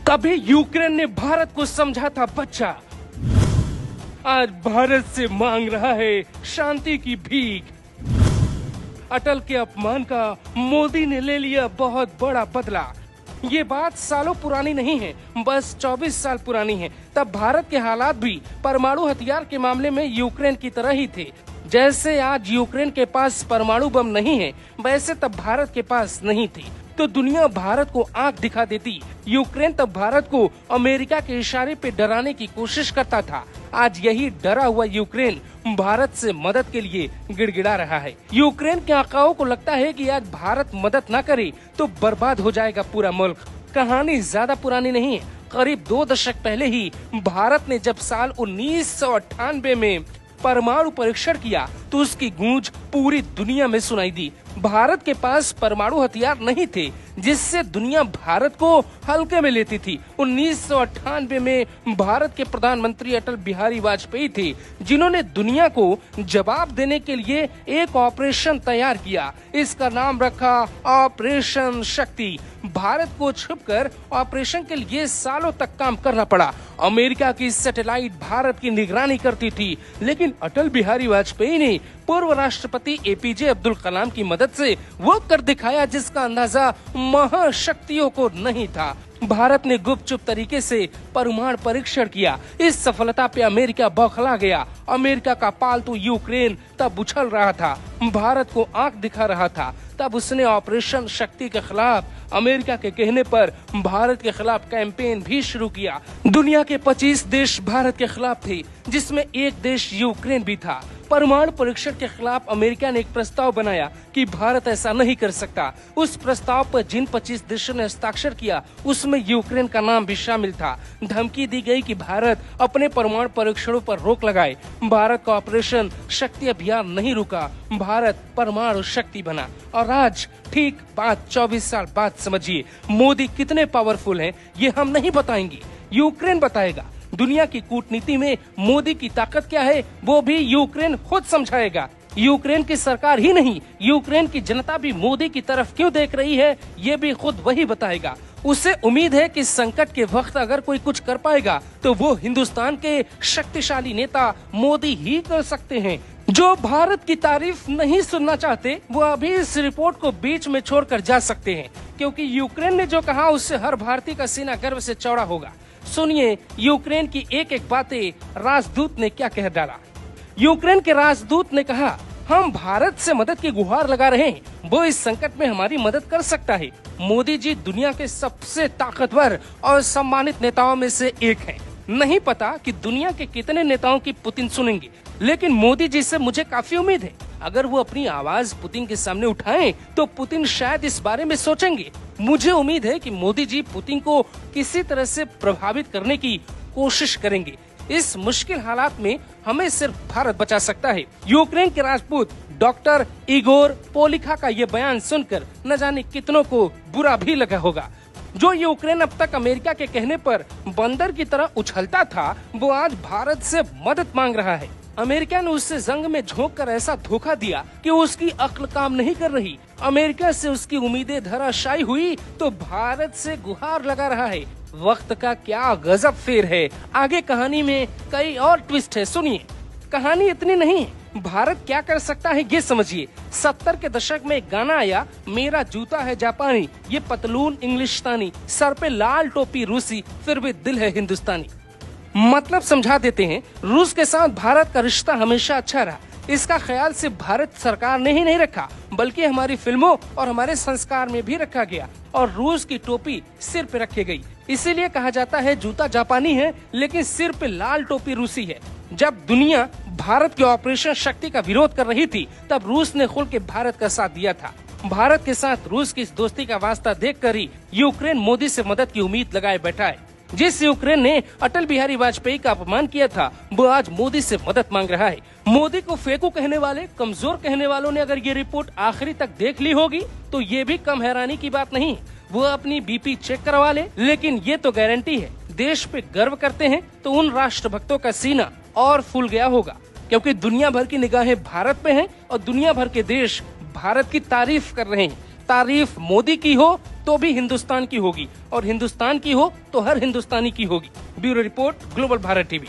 कभी यूक्रेन ने भारत को समझा था बच्चा, आज भारत से मांग रहा है शांति की भीख। अटल के अपमान का मोदी ने ले लिया बहुत बड़ा बदला। ये बात सालों पुरानी नहीं है, बस 24 साल पुरानी है। तब भारत के हालात भी परमाणु हथियार के मामले में यूक्रेन की तरह ही थे। जैसे आज यूक्रेन के पास परमाणु बम नहीं है, वैसे तब भारत के पास नहीं थी। तो दुनिया भारत को आंख दिखा देती। यूक्रेन तब भारत को अमेरिका के इशारे पे डराने की कोशिश करता था। आज यही डरा हुआ यूक्रेन भारत से मदद के लिए गिड़गिड़ा रहा है। यूक्रेन के आकाओं को लगता है कि आज भारत मदद न करे तो बर्बाद हो जाएगा पूरा मुल्क। कहानी ज्यादा पुरानी नहीं है, करीब 2 दशक पहले ही भारत ने जब साल 1998 में परमाणु परीक्षण किया तो उसकी गूंज पूरी दुनिया में सुनाई दी। भारत के पास परमाणु हथियार नहीं थे जिससे दुनिया भारत को हल्के में लेती थी। 1998 में भारत के प्रधानमंत्री अटल बिहारी वाजपेयी थे जिन्होंने दुनिया को जवाब देने के लिए एक ऑपरेशन तैयार किया। इसका नाम रखा ऑपरेशन शक्ति। भारत को छुपकर ऑपरेशन के लिए सालों तक काम करना पड़ा। अमेरिका की सैटेलाइट भारत की निगरानी करती थी, लेकिन अटल बिहारी वाजपेयी ने पूर्व राष्ट्रपति एपीजे अब्दुल कलाम की मदद से वो कर दिखाया जिसका अंदाजा महाशक्तियों को नहीं था। भारत ने गुपचुप तरीके से परमाणु परीक्षण किया। इस सफलता पे अमेरिका बौखला गया। अमेरिका का पालतू यूक्रेन तब उछल रहा था, भारत को आंख दिखा रहा था। तब उसने ऑपरेशन शक्ति के खिलाफ अमेरिका के कहने पर भारत के खिलाफ कैंपेन भी शुरू किया। दुनिया के 25 देश भारत के खिलाफ थे, जिसमें एक देश यूक्रेन भी था। परमाणु परीक्षण के खिलाफ अमेरिका ने एक प्रस्ताव बनाया कि भारत ऐसा नहीं कर सकता। उस प्रस्ताव पर जिन 25 देशों ने हस्ताक्षर किया उसमें यूक्रेन का नाम भी शामिल था। धमकी दी गई कि भारत अपने परमाणु परीक्षणों पर रोक लगाए। भारत का ऑपरेशन शक्ति अभियान नहीं रुका, भारत परमाणु शक्ति बना। और आज ठीक 24 साल बाद समझिए मोदी कितने पावरफुल हैं ये हम नहीं बताएंगे, यूक्रेन बताएगा। दुनिया की कूटनीति में मोदी की ताकत क्या है वो भी यूक्रेन खुद समझाएगा। यूक्रेन की सरकार ही नहीं, यूक्रेन की जनता भी मोदी की तरफ क्यों देख रही है ये भी खुद वही बताएगा। उसे उम्मीद है कि संकट के वक्त अगर कोई कुछ कर पाएगा तो वो हिंदुस्तान के शक्तिशाली नेता मोदी ही कर सकते हैं। जो भारत की तारीफ नहीं सुनना चाहते वो अभी इस रिपोर्ट को बीच में छोड़कर जा सकते हैं, क्योंकि यूक्रेन ने जो कहा उससे हर भारतीय का सीना गर्व से चौड़ा होगा। सुनिए यूक्रेन की एक एक बातें राजदूत ने क्या कह डाला। यूक्रेन के राजदूत ने कहा, हम भारत से मदद की गुहार लगा रहे हैं, वो इस संकट में हमारी मदद कर सकता है। मोदी जी दुनिया के सबसे ताकतवर और सम्मानित नेताओं में से एक हैं। नहीं पता कि दुनिया के कितने नेताओं की पुतिन सुनेंगे, लेकिन मोदी जी से मुझे काफी उम्मीद है। अगर वो अपनी आवाज पुतिन के सामने उठाएं तो पुतिन शायद इस बारे में सोचेंगे। मुझे उम्मीद है कि मोदी जी पुतिन को किसी तरह से प्रभावित करने की कोशिश करेंगे। इस मुश्किल हालात में हमें सिर्फ भारत बचा सकता है। यूक्रेन के राजपूत डॉक्टर इगोर पोलिखा का ये बयान सुनकर न जाने कितनों को बुरा भी लगा होगा। जो यूक्रेन अब तक अमेरिका के कहने पर बंदर की तरह उछलता था वो आज भारत से मदद मांग रहा है। अमेरिका ने उससे जंग में झोंक कर ऐसा धोखा दिया कि उसकी अक्ल काम नहीं कर रही। अमेरिका से उसकी उम्मीदें धराशायी हुई तो भारत से गुहार लगा रहा है। वक्त का क्या गजब फेर है। आगे कहानी में कई और ट्विस्ट है, सुनिए। कहानी इतनी नहीं है, भारत क्या कर सकता है ये समझिए। 70 के दशक में एक गाना आया, मेरा जूता है जापानी, ये पतलून इंग्लिशतानी, सर पे लाल टोपी रूसी, फिर भी दिल है हिंदुस्तानी। मतलब समझा देते हैं, रूस के साथ भारत का रिश्ता हमेशा अच्छा रहा। इसका ख्याल सिर्फ भारत सरकार ने ही नहीं रखा, बल्कि हमारी फिल्मों और हमारे संस्कार में भी रखा गया और रूस की टोपी सिर पे रखी गई। इसीलिए कहा जाता है जूता जापानी है लेकिन सिर पे लाल टोपी रूसी है। जब दुनिया भारत के ऑपरेशन शक्ति का विरोध कर रही थी तब रूस ने खुल के भारत का साथ दिया था। भारत के साथ रूस की इस दोस्ती का वास्ता देखकर ही यूक्रेन मोदी से मदद की उम्मीद लगाए बैठा है। जिस यूक्रेन ने अटल बिहारी वाजपेयी का अपमान किया था वो आज मोदी से मदद मांग रहा है। मोदी को फेंकू कहने वाले, कमजोर कहने वालों ने अगर ये रिपोर्ट आखिरी तक देख ली होगी तो ये भी कम हैरानी की बात नहीं। वो अपनी बीपी चेक करवा ले, लेकिन ये तो गारंटी है देश पे गर्व करते हैं तो उन राष्ट्रभक्तों का सीना और फूल गया होगा, क्योंकि दुनिया भर की निगाहें भारत पे हैं और दुनिया भर के देश भारत की तारीफ कर रहे हैं। तारीफ मोदी की हो तो भी हिंदुस्तान की होगी, और हिंदुस्तान की हो तो हर हिंदुस्तानी की होगी। Bureau report, global Bharat TV.